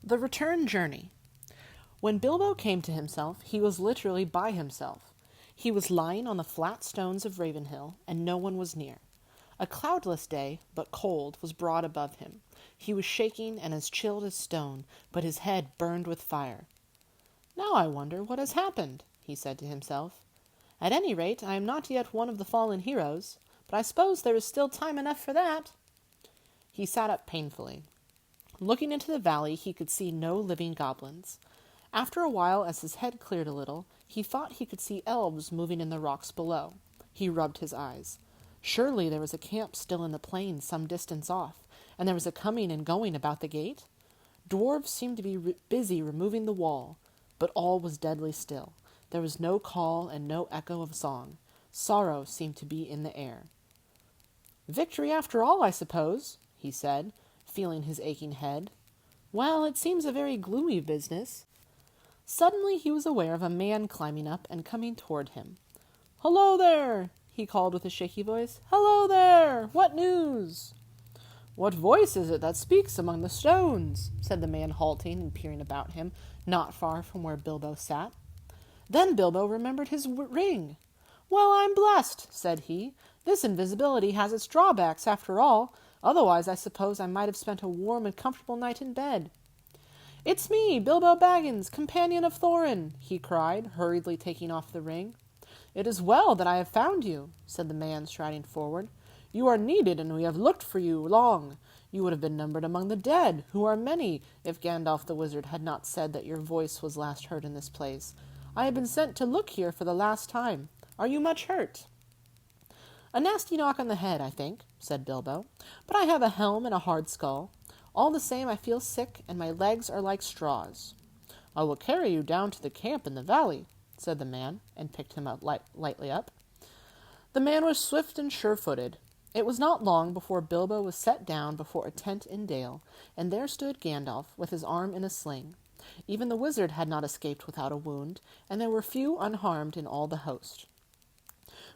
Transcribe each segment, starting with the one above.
The return journey. When Bilbo came to himself, he was literally by himself. He was lying on the flat stones of Ravenhill, and no one was near. A cloudless day, but cold, was broad above him. He was shaking and as chilled as stone, but his head burned with fire. "Now I wonder what has happened," he said to himself. "At any rate, I am not yet one of the fallen heroes, but I suppose there is still time enough for that." He sat up painfully. Looking into the valley, he could see no living goblins. After a while, as his head cleared a little, he thought he could see elves moving in the rocks below. He rubbed his eyes. Surely there was a camp still in the plain some distance off, and there was a coming and going about the gate. Dwarves seemed to be busy removing the wall, but all was deadly still. There was no call and no echo of song. Sorrow seemed to be in the air. "Victory after all, I suppose," he said, feeling his aching head. "Well, it seems a very gloomy business." Suddenly he was aware of a man climbing up and coming toward him. "Hello there!" he called with a shaky voice. "Hello there! What news?" "What voice is it that speaks among the stones?" said the man, halting and peering about him, not far from where Bilbo sat. Then Bilbo remembered his ring. "Well, I'm blessed," said he. "This invisibility has its drawbacks, after all. Otherwise, I suppose I might have spent a warm and comfortable night in bed." "It's me, Bilbo Baggins, companion of Thorin," he cried, hurriedly taking off the ring. "It is well that I have found you," said the man, striding forward. "You are needed, and we have looked for you long. You would have been numbered among the dead, who are many, if Gandalf the wizard had not said that your voice was last heard in this place. I have been sent to look here for the last time. Are you much hurt?" "A nasty knock on the head, I think," said Bilbo. "But I have a helm and a hard skull. All the same, I feel sick, and my legs are like straws." "I will carry you down to the camp in the valley," said the man, and picked him up lightly up. The man was swift and sure-footed. It was not long before Bilbo was set down before a tent in Dale, and there stood Gandalf, with his arm in a sling. Even the wizard had not escaped without a wound, and there were few unharmed in all the host.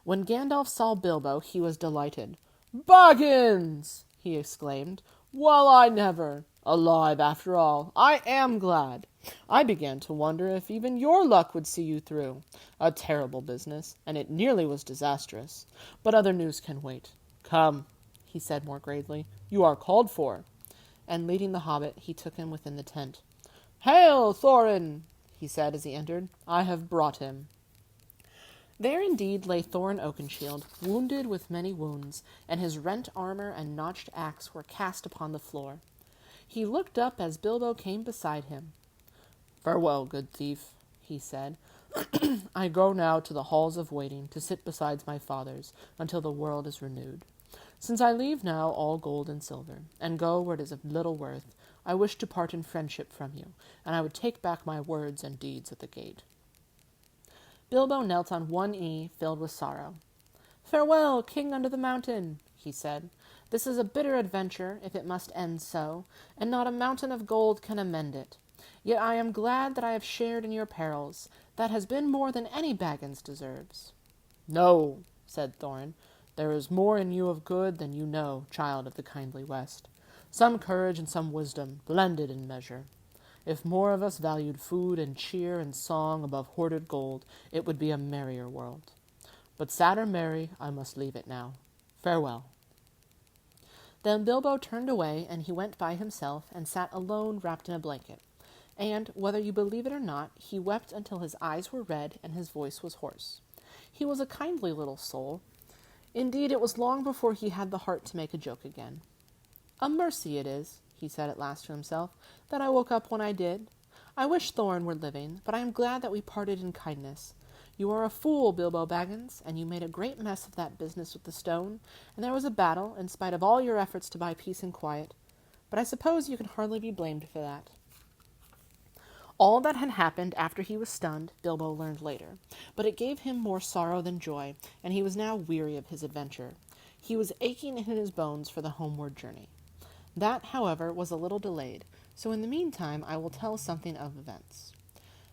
When Gandalf saw Bilbo, he was delighted. "Baggins!" he exclaimed. "Well, I never! Alive, after all. I am glad. I began to wonder if even your luck would see you through. A terrible business, and it nearly was disastrous. But other news can wait. Come," he said more gravely, "you are called for." And leading the hobbit, he took him within the tent. "Hail, Thorin!" he said as he entered. "I have brought him." There indeed lay Thorin Oakenshield, wounded with many wounds, and his rent armor and notched axe were cast upon the floor. He looked up as Bilbo came beside him. "Farewell, good thief," he said. "I go now to the halls of waiting to sit beside my fathers until the world is renewed. Since I leave now all gold and silver, and go where it is of little worth, I wish to part in friendship from you, and I would take back my words and deeds at the gate." Bilbo knelt on one knee, filled with sorrow. "Farewell, King under the mountain," he said. "This is a bitter adventure, if it must end so, and not a mountain of gold can amend it. Yet I am glad that I have shared in your perils. That has been more than any Baggins deserves." "No," said Thorin. "There is more in you of good than you know, child of the kindly West. Some courage and some wisdom, blended in measure. If more of us valued food and cheer and song above hoarded gold, it would be a merrier world. But sad or merry, I must leave it now. Farewell." Then Bilbo turned away, and he went by himself and sat alone wrapped in a blanket. And, whether you believe it or not, he wept until his eyes were red and his voice was hoarse. He was a kindly little soul. Indeed, it was long before he had the heart to make a joke again. "A mercy it is," he said at last to himself, "that I woke up when I did. I wish Thorin were living, but I am glad that we parted in kindness. You are a fool, Bilbo Baggins, and you made a great mess of that business with the stone, and there was a battle, in spite of all your efforts to buy peace and quiet. But I suppose you can hardly be blamed for that." All that had happened after he was stunned, Bilbo learned later, but it gave him more sorrow than joy, and he was now weary of his adventure. He was aching in his bones for the homeward journey. That, however, was a little delayed, so in the meantime I will tell something of events.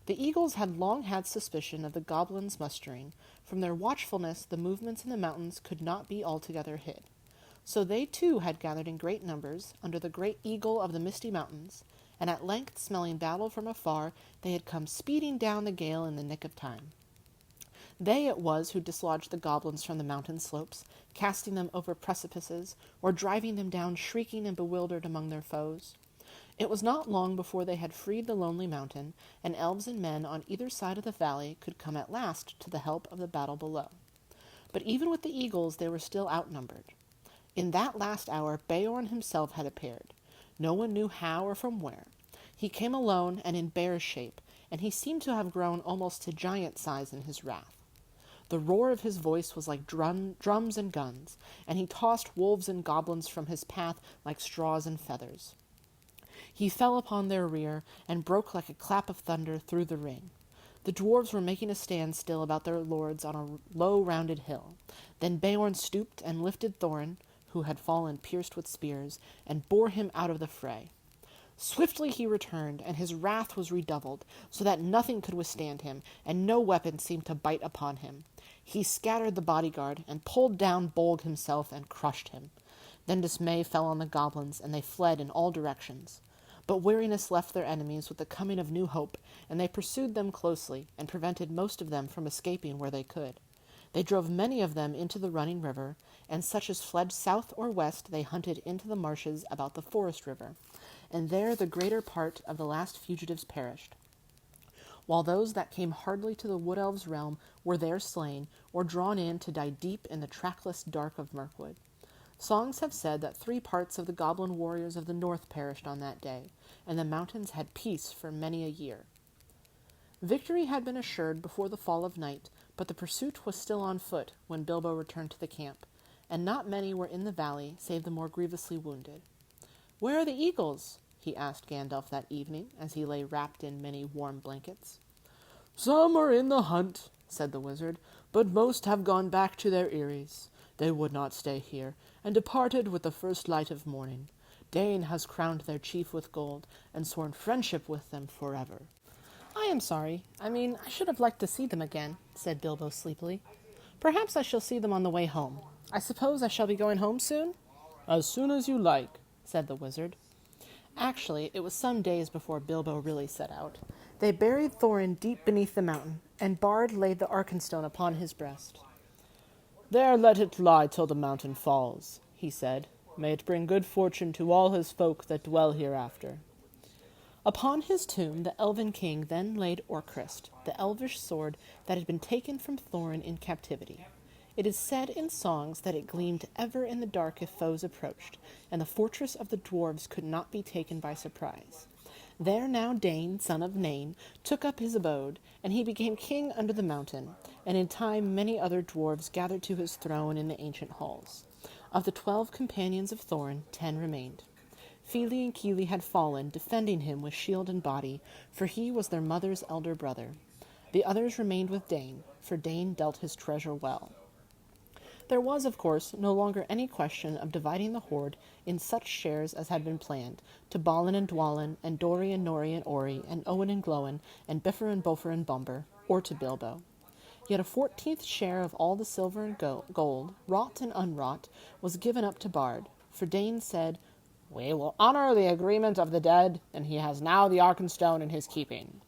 The eagles had long had suspicion of the goblins' mustering. From their watchfulness, the movements in the mountains could not be altogether hid. So they too had gathered in great numbers under the great eagle of the misty mountains, and at length, smelling battle from afar, they had come speeding down the gale in the nick of time. They it was who dislodged the goblins from the mountain slopes, casting them over precipices, or driving them down shrieking and bewildered among their foes. It was not long before they had freed the lonely mountain, and elves and men on either side of the valley could come at last to the help of the battle below. But even with the eagles they were still outnumbered. In that last hour Beorn himself had appeared. No one knew how or from where. He came alone and in bear's shape, and he seemed to have grown almost to giant size in his wrath. The roar of his voice was like drums and guns, and he tossed wolves and goblins from his path like straws and feathers. He fell upon their rear and broke like a clap of thunder through the ring. The dwarves were making a stand still about their lords on a low rounded hill. Then Beorn stooped and lifted Thorin, who had fallen pierced with spears, and bore him out of the fray. Swiftly he returned, and his wrath was redoubled, so that nothing could withstand him, and no weapon seemed to bite upon him. He scattered the bodyguard, and pulled down Bolg himself, and crushed him. Then dismay fell on the goblins, and they fled in all directions. But weariness left their enemies with the coming of new hope, and they pursued them closely, and prevented most of them from escaping where they could. They drove many of them into the running river, and such as fled south or west they hunted into the marshes about the forest river, and there the greater part of the last fugitives perished, while those that came hardly to the wood elves' realm were there slain, or drawn in to die deep in the trackless dark of Mirkwood. Songs have said that 3 parts of the goblin warriors of the north perished on that day, and the mountains had peace for many a year. Victory had been assured before the fall of night, but the pursuit was still on foot when Bilbo returned to the camp, and not many were in the valley save the more grievously wounded. "Where are the eagles?" he asked Gandalf that evening, as he lay wrapped in many warm blankets. "Some are in the hunt," said the wizard, "but most have gone back to their eyries. They would not stay here, and departed with the first light of morning. Dane has crowned their chief with gold, and sworn friendship with them forever." "I am sorry. I should have liked to see them again," said Bilbo sleepily. "Perhaps I shall see them on the way home. I suppose I shall be going home soon?" "As soon as you like," said the wizard. Actually, it was some days before Bilbo really set out. They buried Thorin deep beneath the mountain, and Bard laid the Arkenstone upon his breast. "There let it lie till the mountain falls," he said. "May it bring good fortune to all his folk that dwell hereafter." Upon his tomb the Elven king then laid Orcrist, the elvish sword that had been taken from Thorin in captivity. It is said in songs that it gleamed ever in the dark if foes approached, and the fortress of the dwarves could not be taken by surprise. There now Dane, son of Nain, took up his abode, and he became king under the mountain, and in time many other dwarves gathered to his throne in the ancient halls. Of the 12 companions of Thorin, 10 remained. Fili and Kili had fallen, defending him with shield and body, for he was their mother's elder brother. The others remained with Dane, for Dane dealt his treasure well. There was, of course, no longer any question of dividing the hoard in such shares as had been planned, to Balin and Dwalin, and Dori and Nori and Ori, and Owen and Glóin, and Bifur and Bofur and Bumber, or to Bilbo. Yet a 14th share of all the silver and gold, wrought and unwrought, was given up to Bard, for Dane said, "We will honor the agreement of the dead, and he has now the Arkenstone in his keeping."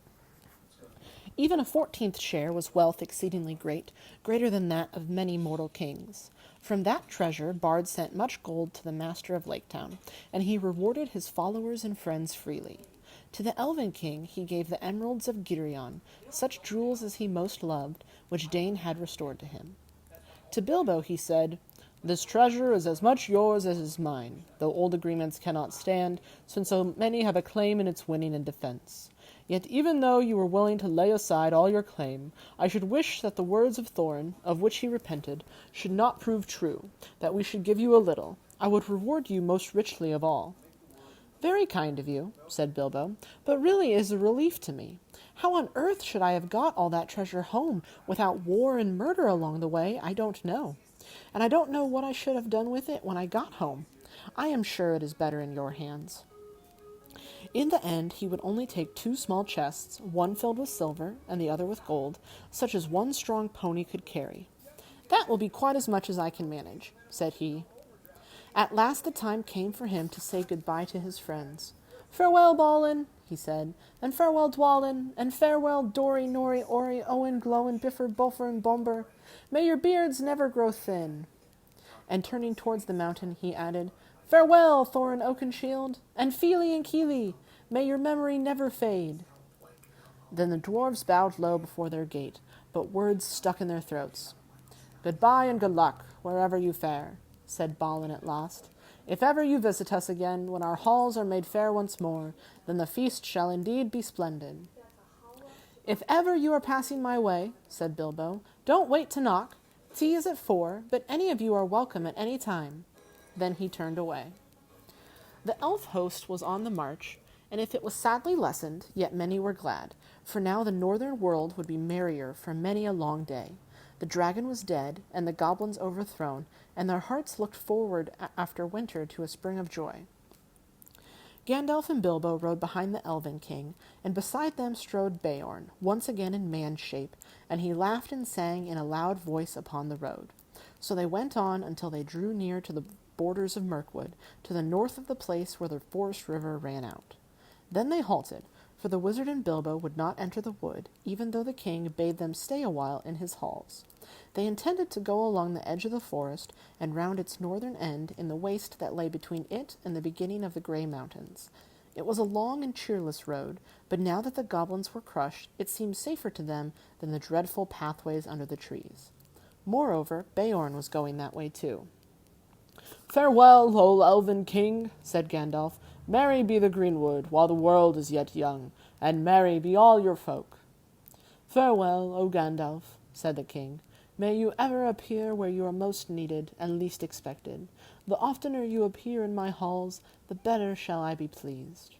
Even a 14th share was wealth exceedingly great, greater than that of many mortal kings. From that treasure Bard sent much gold to the master of Laketown, and he rewarded his followers and friends freely. To the Elven king he gave the emeralds of Girion, such jewels as he most loved, which Dane had restored to him. To Bilbo he said, "This treasure is as much yours as is mine, though old agreements cannot stand, since so many have a claim in its winning and defense. Yet even though you were willing to lay aside all your claim, I should wish that the words of Thorin, of which he repented, should not prove true, that we should give you a little. I would reward you most richly of all." "Very kind of you," said Bilbo, "but really it is a relief to me. How on earth should I have got all that treasure home without war and murder along the way, I don't know. And I don't know what I should have done with it when I got home. I am sure it is better in your hands." In the end, he would only take 2 small chests, one filled with silver and the other with gold, such as one strong pony could carry. "That will be quite as much as I can manage," said he. At last the time came for him to say goodbye to his friends. "Farewell, Balin," he said, "and farewell, Dwalin, and farewell, Dori, Nori, Ori, Owen, Glowin, Biffer, Bulfer, and Bomber. May your beards never grow thin." And turning towards the mountain, he added, "Farewell, Thorin Oakenshield, and Fili and Kili. May your memory never fade." Then the dwarves bowed low before their gate, but words stuck in their throats. "Goodbye and good luck, wherever you fare," said Balin at last. "If ever you visit us again, when our halls are made fair once more, then the feast shall indeed be splendid." "If ever you are passing my way," said Bilbo, "don't wait to knock. Tea is at 4, but any of you are welcome at any time." Then he turned away. The elf host was on the march, and if it was sadly lessened, yet many were glad, for now the northern world would be merrier for many a long day. The dragon was dead, and the goblins overthrown, and their hearts looked forward after winter to a spring of joy. Gandalf and Bilbo rode behind the Elven King, and beside them strode Beorn, once again in man's shape, and he laughed and sang in a loud voice upon the road. So they went on until they drew near to the borders of Mirkwood, to the north of the place where the forest river ran out. Then they halted, for the wizard and Bilbo would not enter the wood, even though the king bade them stay a while in his halls. They intended to go along the edge of the forest and round its northern end in the waste that lay between it and the beginning of the Grey Mountains. It was a long and cheerless road, but now that the goblins were crushed, it seemed safer to them than the dreadful pathways under the trees. Moreover, Beorn was going that way too. "Farewell, O Elven King," said Gandalf. "Merry be the greenwood, while the world is yet young, and merry be all your folk." "Farewell, O Gandalf," said the king. "May you ever appear where you are most needed and least expected. The oftener you appear in my halls, the better shall I be pleased."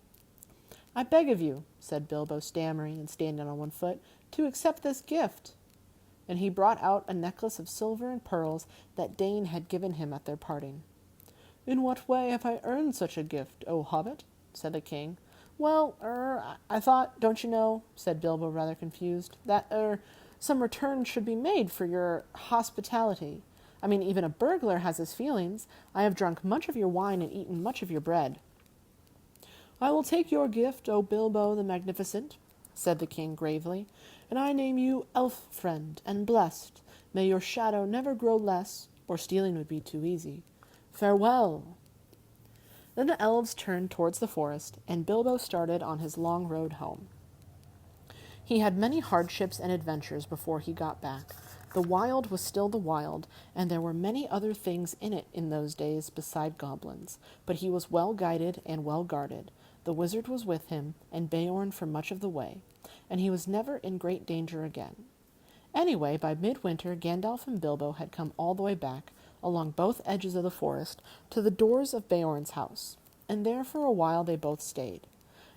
"I beg of you," said Bilbo, stammering and standing on one foot, "to accept this gift." And he brought out a necklace of silver and pearls that Dane had given him at their parting. "In what way have I earned such a gift, O Hobbit?" said the king. "Well, I thought, don't you know," said Bilbo, rather confused, "that, some return should be made for your hospitality. I mean, even a burglar has his feelings. I have drunk much of your wine and eaten much of your bread." "I will take your gift, O Bilbo the Magnificent," said the king gravely, "and I name you elf friend and blessed. May your shadow never grow less, or stealing would be too easy. Farewell." Then the elves turned towards the forest, and Bilbo started on his long road home. He had many hardships and adventures before he got back. The wild was still the wild, and there were many other things in it in those days beside goblins, but he was well guided and well guarded. The wizard was with him, and Beorn for much of the way, and he was never in great danger again. Anyway, by midwinter, Gandalf and Bilbo had come all the way back, along both edges of the forest, to the doors of Beorn's house, and there for a while they both stayed.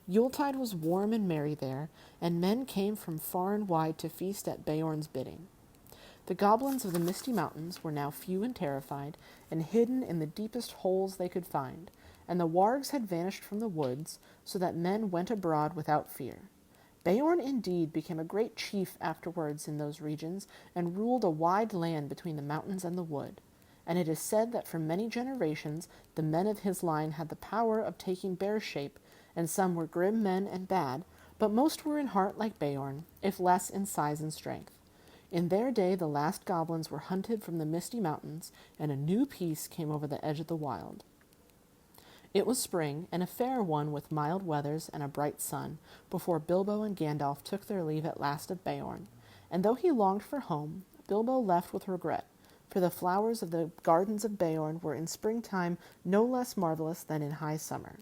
Yuletide was warm and merry there, and men came from far and wide to feast at Beorn's bidding. The goblins of the Misty Mountains were now few and terrified, and hidden in the deepest holes they could find, and the wargs had vanished from the woods, so that men went abroad without fear. Beorn indeed became a great chief afterwards in those regions, and ruled a wide land between the mountains and the wood. And it is said that for many generations the men of his line had the power of taking bear shape, and some were grim men and bad, but most were in heart like Beorn, if less in size and strength. In their day the last goblins were hunted from the Misty Mountains, and a new peace came over the edge of the wild. It was spring, and a fair one with mild weathers and a bright sun, before Bilbo and Gandalf took their leave at last of Beorn, and though he longed for home, Bilbo left with regret, for the flowers of the gardens of Beorn were in springtime no less marvelous than in high summer.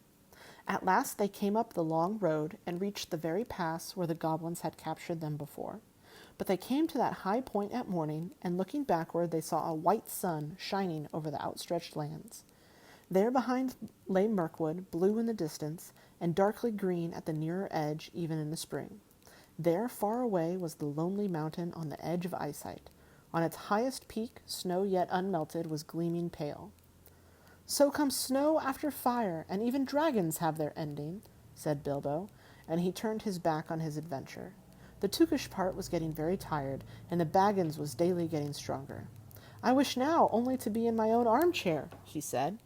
At last they came up the long road and reached the very pass where the goblins had captured them before. But they came to that high point at morning, and looking backward they saw a white sun shining over the outstretched lands. There behind lay Mirkwood, blue in the distance, and darkly green at the nearer edge even in the spring. There far away was the lonely mountain on the edge of Eyesight. On its highest peak, snow yet unmelted was gleaming pale. "So comes snow after fire, and even dragons have their ending," said Bilbo, and he turned his back on his adventure. The Tookish part was getting very tired, and the Baggins was daily getting stronger. "I wish now only to be in my own armchair," he said.